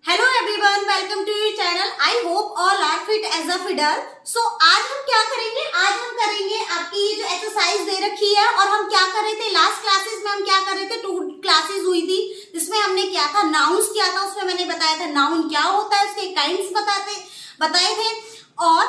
Hello everyone, welcome to your channel. I hope all are fit as a fiddle. So आज हम क्या करेंगे, आज हम करेंगे आपकी ये जो एक्सरसाइज दे रखी है। और हम क्या कर रहे थे लास्ट क्लासेस में, हम क्या कर रहे थे, 2 क्लासेस हुई थी जिसमें हमने क्या था, नाउन्स किया था। उसमें मैंने बताया था नाउन क्या होता है, उसके काइंड्स बताए थे। और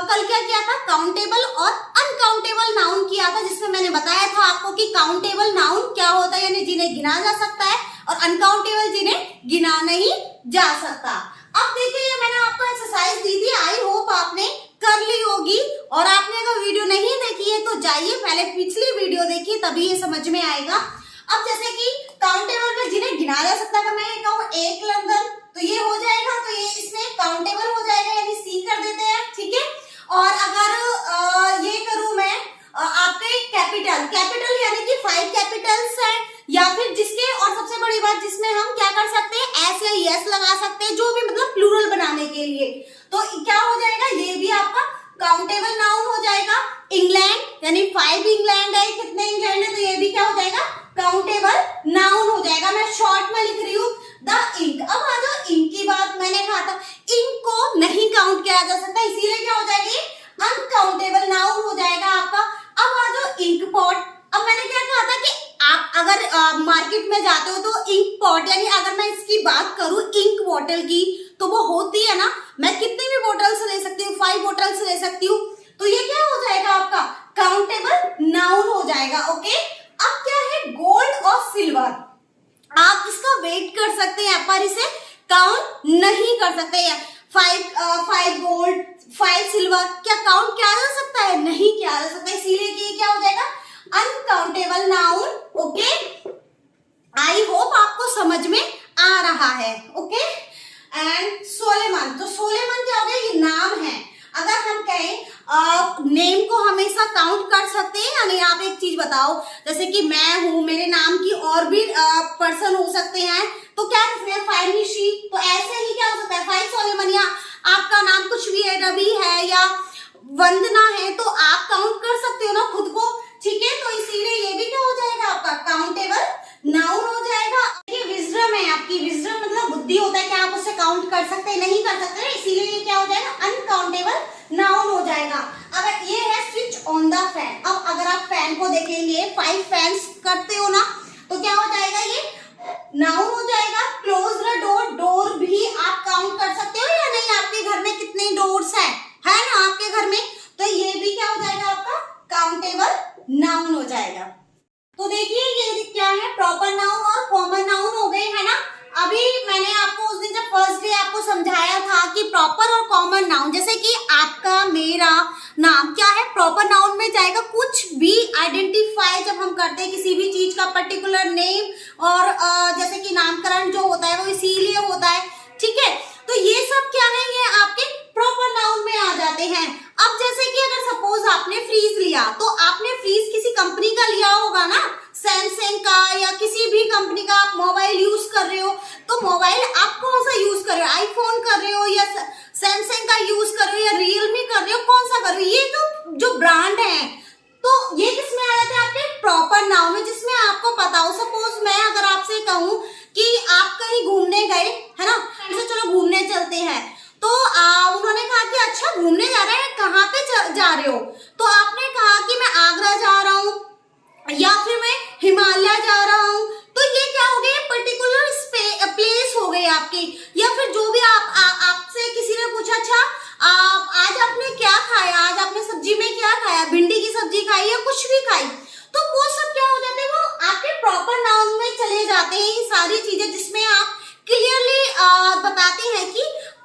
कल क्या किया था, काउंटेबल और अनकाउंटेबल नाउन किया था, जिसमें मैंने बताया था आपको कि काउंटेबल नाउन क्या होता है, यानी जिन्हें गिना जा सकता है, और अनकाउंटेबल जिन्हें गिना नहीं जा सकता। अब देखिए, ये मैंने आपको एक्सरसाइज दी थी, आई होप आपने कर ली होगी। और आपने अगर वीडियो नहीं देखी है तो जाइए पहले पिछली वीडियो देखिए, तभी ये समझ में आएगा। अब जैसे कि काउंटेबल में जिन्हें गिना जा सकता है, अगर मैं ये कहूँ एक लंदन, तो ये हो जाएगा, तो ये इसमें काउंटेबल हो जाएगा, यानी सी कर देते हैं, ठीक है। और अगर ये करूं मैं आपके कैपिटल यानी कि 5 कैपिटल्स हैं, या फिर जिसके, और सबसे बड़ी बात जिसमें हम क्या कर सकते हैं, एस या यस लगा सकते हैं, जो भी मतलब प्लूरल बनाने के लिए, तो क्या हो जाएगा, ये भी आपका काउंटेबल नाउन हो जाएगा। इंग्लैंड यानी 5 इंग्लैंड है, कितने इंग्लैंड है, तो ये भी क्या हो जाएगा, काउंटेबल नाउन हो जाएगा। मैं शॉर्ट में लिख रही हूँ द इंक। अब आ जाओ इंक की बात, मैंने कहा था इंक को नहीं काउंट किया जा सकता, इसीलिए क्या हो जाएगा, अनकाउंटेबल नाउन हो जाएगा आपका। अब आ जाओ इंक पॉट। अब मैंने क्या कहा था कि आप अगर मार्केट में जाते हो तो इंक पॉट, यानी अगर मैं इसकी बात करूं इंक बोतल की, तो वो होती है ना, मैं कितनी भी बोतल से ले सकती हूँ, 5 बोतल से ले सकती हूँ, तो ये क्या हो जाएगा आपका काउंटेबल नाउन हो जाएगा। ओके, अब क्या है, गोल्ड और सिल्वर, आप इसका वेट कर सकते हैं पर इसे काउंट नहीं कर सकते हैं। 5 गोल्ड 5 सिल्वर क्या काउंट किया जा सकता है, नहीं किया जा सकता, इसीलिए कि क्या हो जाएगा, uncountable noun. Okay, I hope आपको समझ में आ रहा है। ओके, एंड सोलेमन, तो सोलेमन क्या हो गया, ये नाम है। अगर हम कहें नेम को हमेशा काउंट कर सकते हैं, यानी आप एक चीज बताओ, जैसे कि मैं हूं, मेरे नाम की और भी पर्सन हो सकते हैं, तो क्या कहते हैं, 5 निशी, तो ऐसे ही क्या हो सकता है, 5 सोलेमन, या आपका नाम कुछ भी है, रवि है या वंदना है, तो आप काउंट कर सकते हो ना खुद को, ठीक है। तो इसीलिए ये भी क्या हो जाएगा, आपका काउंटेबल नाउन हो जाएगा। ये विजडम है आपकी, विजडम मतलब बुद्धि होता है, क्या आप उसे काउंट कर सकते हैं, नहीं कर सकते, इसीलिए ये क्या हो जाएगा, अनकाउंटेबल नाउन हो जाएगा। अगर ये है स्विच ऑन द फैन, अब अगर आप फैन को देखेंगे, 5 फैंस करते हो ना, तो क्या हो जाएगा, ये नाउन हो जाएगा। क्लोज द डोर, डोर भी आप काउंट कर सकते हो या नहीं, आपके घर में कितने डोर्स है ना आपके घर में, तो ये भी क्या हो जाएगा, आपका काउंटेबल नाउन हो जाएगा। तो देखिए ये क्या है, प्रॉपर नाउन और कॉमन नाउन हो गए, है ना। अभी मैंने आपको उस दिन जब फर्स्ट डे आपको समझाया था कि प्रॉपर और कॉमन नाउन, जैसे कि आपका मेरा नाम क्या है, प्रॉपर नाउन में जाएगा। कुछ भी आइडेंटिफाई जब हम करते हैं किसी भी चीज का पर्टिकुलर नेम, और जैसे कि नामकरण जो होता है वो इसीलिए होता है, ठीक है। तो ये सब क्या है, ये आपके प्रॉपर नाउन में आ जाते हैं। अब जैसे कि अगर सपोज आपने फ्रीज लिया, तो आपने फ्रीज किसी कंपनी का लिया होगा ना, सैमसंग का या किसी भी कंपनी का। आप मोबाइल यूज कर रहे हो, तो मोबाइल आप कौन सा यूज कर रहे हो, आईफोन कर रहे हो या सैमसंग का यूज कर रहे हो या रियलमी कर रहे हो, कौन सा कर रहे हो, ये जो ब्रांड है, तो ये किसमें आ जाते हैं, आपके प्रॉपर नाउन में, जिसमें आपको पता हो। सपोज मैं अगर आपसे कहूं कि आप कहीं घूमने गए, है ना, चलो घूमने चलते हैं, तो उन्होंने कहा कि अच्छा घूमने जा रहे हैं, कहाँ पे जा रहे हो, तो आपने कहा कि मैं आगरा जा रहा हूँ या फिर मैं हिमालय जा रहा हूँ, तो ये क्या हो गया, पर्टिकुलर प्लेस हो गई आपकी। या फिर जो भी आपसे किसी ने पूछा, अच्छा आज आपने क्या खाया, आज आपने सब्जी में क्या खाया, भिंडी की सब्जी खाई या कुछ भी खाई, तो वो सब क्या हो जाते हैं, वो आपके प्रॉपर नाउन में चले जाते हैं। ये सारी चीजें जिसमें आप क्लियरली बताते हैं कि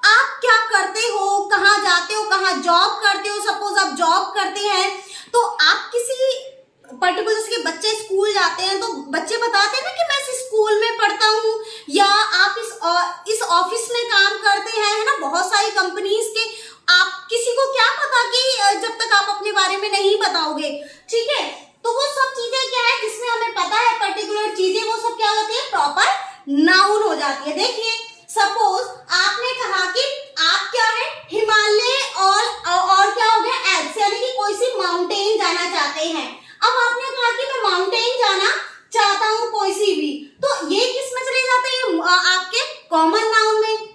आप क्या करते हो, कहाँ जाते हो, कहाँ जॉब करते हो। सपोज आप जॉब करते हैं, तो आप किसी पर्टिकुलर, जैसे बच्चे स्कूल जाते हैं, तो बच्चे बताते हैं ना कि मैं इस स्कूल में पढ़ता हूँ, या आप इस ऑफिस में काम करते हैं, है ना, बहुत सारी कंपनीज के। आप किसी को क्या पता कि जब तक आप अपने बारे में नहीं बताओगे, ठीक है। तो वो सब चीजें क्या है, जिसमें हमें पता है पर्टिकुलर चीजें, वो सब क्या होती है, प्रॉपर नाउन हो जाती है। देखिए सपोज आपने कहा कि आप क्या है, हिमालय और क्या हो गया, एल्प्स, यानी कि कोई सी माउंटेन जाना चाहते हैं। अब आपने कहा कि मैं माउंटेन जाना चाहता हूं कोई सी भी, तो ये किस में चले जाते हैं, आपके कॉमन नाउन में।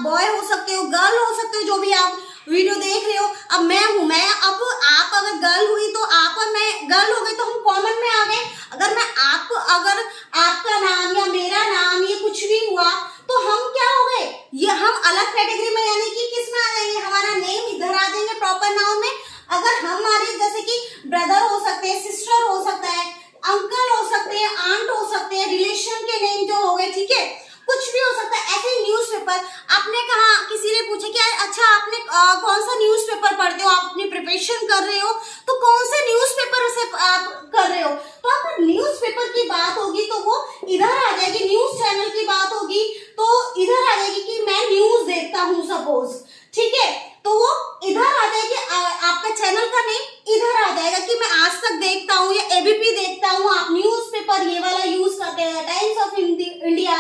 बॉय हो सकते हो, गर्ल हो सकते हो, जो भी आप वीडियो देख रहे हो। अब मैं हूं, मैं अब आप अगर गर्ल हुई तो आप और मैं गर्ल हो गई तो हम कॉमन में आ गए। अगर आपका नाम या मेरा नाम ये कुछ भी हुआ तो हम क्या हो गए, ये हम अलग कैटेगरी में, यानी कि किस में आ जाएंगे, हमारा नेम इधर आ जाएंगे प्रॉपर नाउन में। अगर हमारे जैसे कि ब्रदर हो सकते हैं, सिस्टर हो सकता है, अंकल हो सकते हैं, आंट हो सकते हैं, रिलेशन के नेम जो हो गए, ठीक है, कुछ भी हो सकता है। ऐसे ही न्यूज़पेपर, आपने कहा, किसी ने पूछा कि अच्छा आपने कौन सा न्यूज़पेपर पढ़ते हो, आप अपनी प्रिपरेशन कर रहे हो तो कौन से न्यूज़पेपर से आप कर रहे हो, तो अगर न्यूज़पेपर की बात होगी तो वो इधर आ जाएगी। न्यूज चैनल की बात होगी तो इधर आ जाएगी कि मैं न्यूज देखता हूँ सपोज, ठीक है, तो वो इधर आ जाएगी। आपका चैनल का नेम इधर आ जाएगा कि मैं आज तक देखता हूँ या एबीपी देखता हूँ। आप न्यूज़पेपर ये वाला यूज करते हैं, times of India,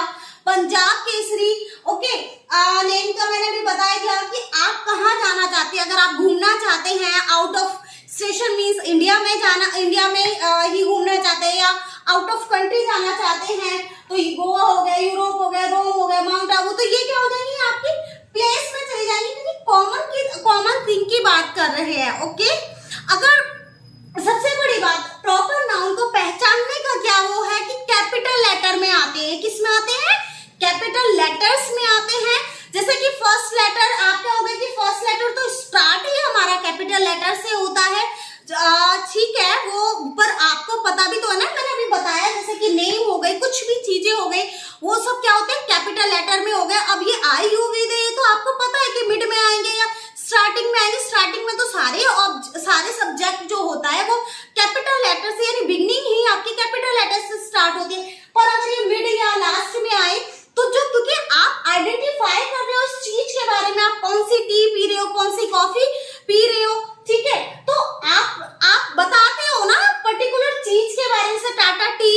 Punjab Kesari, okay. Name का मैंने भी बताया था कि आप कहाँ जाना चाहते हैं। अगर आप घूमना चाहते हैं out of station, means India में जाना, इंडिया में ही घूमना चाहते हैं, या आउट ऑफ कंट्री जाना चाहते हैं, तो गोवा हो गया, यूरोप हो गया, रोम हो गया, माउंट आबू, तो ये क्या हो जाएंगे, आपकी प्लेस में चली जाएंगी, क्योंकि कॉमन थिंग की बात कर रहे हैं, ओके। अगर सबसे बड़ी बात, प्रॉपर नाउन को पहचानने का क्या वो है कि कैपिटल लेटर में आते हैं। किस में आते हैं, कैपिटल लेटर्स में आते हैं। जैसे कि फर्स्ट लेटर, आप क्या होगा कि फर्स्ट लेटर तो स्टार्ट ही हमारा कैपिटल लेटर से होता है, ठीक है, वो पर आपको पता भी तो है ना, मैंने अभी बताया, जैसे कि नेम हो गई, कुछ भी चीजें हो गई, वो सब क्या होते हैं, कैपिटल लेटर में हो गए। अब ये आई यू वी दे, तो आपको पता है कि मिड में आएंगे या स्टार्टिंग में आएंगे। स्टार्टिंग में तो सारे सब्जेक्ट जो होता है वो कैपिटल लेटर से, यानी बिगनिंग ही आपकी कैपिटल लेटर से स्टार्ट होती है। पर अगर ये मिड या लास्ट में आए तो जो, क्योंकि आप आइडेंटिफाई कर रहे हो इस चीज के बारे में, आप कौन सी टी पी रहे हो, कौन सी कॉफी पी रहे हो, ठीक है, तो आप बताते हो ना पर्टिकुलर चीज के बारे में, से टाटा टी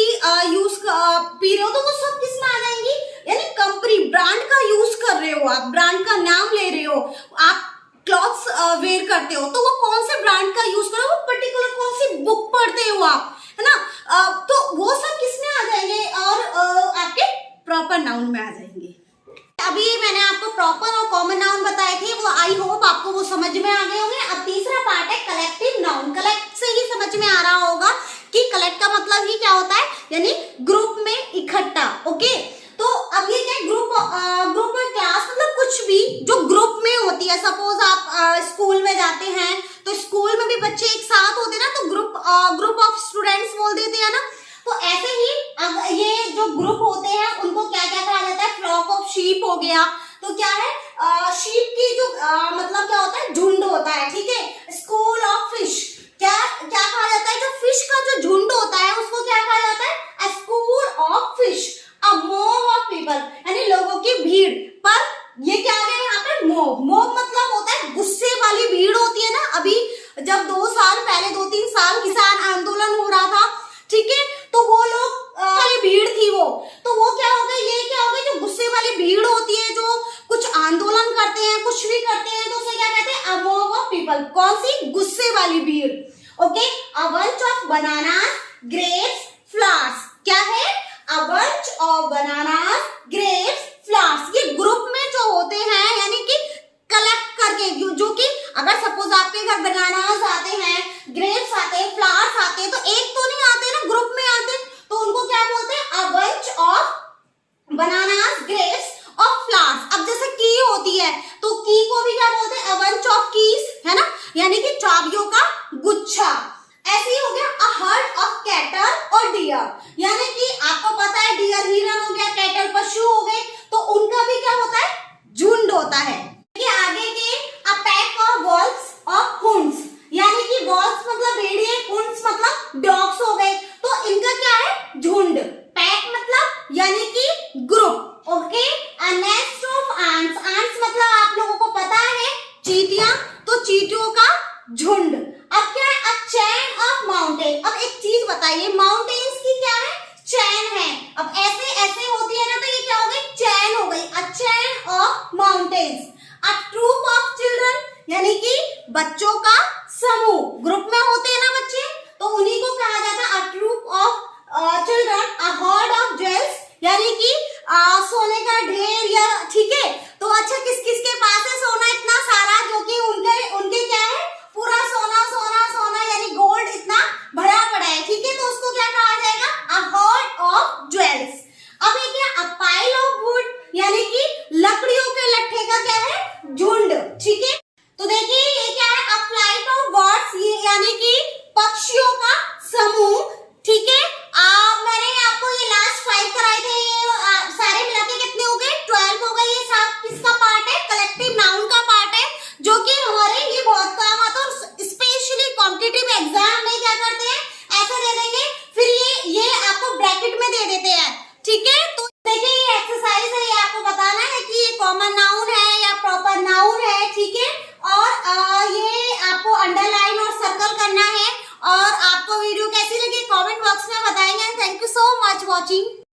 यूज पी रहे हो तो वो सब किस में आ जाएंगी, यानी कंपनी ब्रांड का यूज कर रहे हो, आप ब्रांड का नाम ले रहे हो, आप क्लॉथ्स वेयर करते हो तो वो कौन से ब्रांड का यूज करो, वो पर्टिकुलर कौन सी बुक पढ़ते हो आप, है ना, तो वो सब किसमें आ जाएंगे, और आपके प्रॉपर नाउन में आ जाएंगे। अभी मैंने आपको प्रॉपर और कॉमन नाउन बताए थे, वो आई होप आपको वो समझ में आ गए होंगे। अब तीसरा पार्ट है कलेक्टिव नाउन। कलेक्ट से ही समझ में आ रहा होगा कि कलेक्ट का मतलब ही क्या होता है, यानी ग्रुप में इकट्ठा, ओके। तो अब ये क्या, ग्रुप में क्लास, मतलब कुछ भी जो ग्रुप में होती है। सपोज आप स्कूल में जाते हैं तो स्कूल में भी बच्चे एक साथ होते हैं ना, तो ग्रुप ऑफ स्टूडेंट्स बोल देते हैं ना, तो ऐसे ही अब ये जो ग्रुप होते हैं उनको क्या क्या कहा जाता है, फ्लॉक ऑफ शीप हो गया, तो क्या है, शीप की जो मतलब क्या होता है, झुंड होता है, ठीक है। स्कूल ऑफ फिश, क्या क्या कहा जाता है, जो फिश का जो झुंड होता है उसको क्या कहा जाता है, अ school of fish, a mob of people, यानी लोगों की भीड़। पर ये क्या आ गया यहाँ पे, मोब मतलब होता है गुस्से वाली भीड़ होती है ना। अभी जब 2 साल पहले, 2-3 साल किसान आंदोलन हो रहा था, ठीक है, तो वो लोग वाली भीड़ थी वो, तो वो क्या हो गई, ये क्या हो गई, जो गुस्से वाली भीड़ होती है, जो कुछ आंदोलन करते हैं, कुछ भी करते हैं, तो उसे क्या कहते हैं, अ मोब ऑफ पीपल। कौन सी, गुस्से वाली भीड़, okay. A bunch of bananas, grapes, flowers, क्या है, a bunch of bananas, grapes, flowers. ये ग्रुप में जो होते हैं, यानी कि कलेक्ट करके, जो कि अगर सपोज आपके घर बनानास आते हैं, ग्रेप्स आते हैं, फ्लावर्स आते हैं, तो एक तो नहीं आते ना, ग्रुप में आते हैं, तो उनको क्या बोलते हैं, a bunch of bananas, grapes और फ्लावर्स। अब जैसे की होती है तो की को भी क्या बोलते हैं, अ बंच ऑफ कीज, है ना, यानी कि चाबियों का गुच्छा। ऐसे ही हो गया अ हर्ड ऑफ कैटल और डियर, यानी कि आपको पता है डियर हिरन हो गया, कैटल पशु हो गए, तो उनका भी क्या होता है, झुंड होता है। आगे के अ पैक ऑफ वॉल्व्स और हुंड्स, यानी कि वॉल्व्स मतलब भेड़िए, हुंड्स मतलब डॉग्स हो गए, तो इनका क्या है, झुंड। पैक मतलब यानी कि group, okay. A nest of ants, ants मतलब आप लोगों को पता है चींटियां, तो चींटियों का झुंड। अब क्या है, अ चैन ऑफ माउंटेन। अब एक चीज बताइए, माउंटेन्स की क्या है, चैन है। अब ऐसे ऐसे होती है ना, तो ये क्या हो गई, चैन हो गई, a chain of mountains. A troop of children, यानी कि बच्चों का समूह, ग्रुप में होते हैं ना बच्चे, तो उन्हीं को कहा जाता है a troop of children. A hoard of jewels, यानी कि सोने का ढेर, या ठीक है, तो अच्छा किसके ब्रैकेट में दे देते हैं, ठीक है। तो देखिए ये एक्सरसाइज है, ये आपको बताना है कि ये कॉमन नाउन है या प्रॉपर नाउन है, ठीक है। और ये आपको अंडरलाइन और सर्कल करना है। और आपको वीडियो कैसी लगी कमेंट बॉक्स में बताएंगे। Thank you so much watching.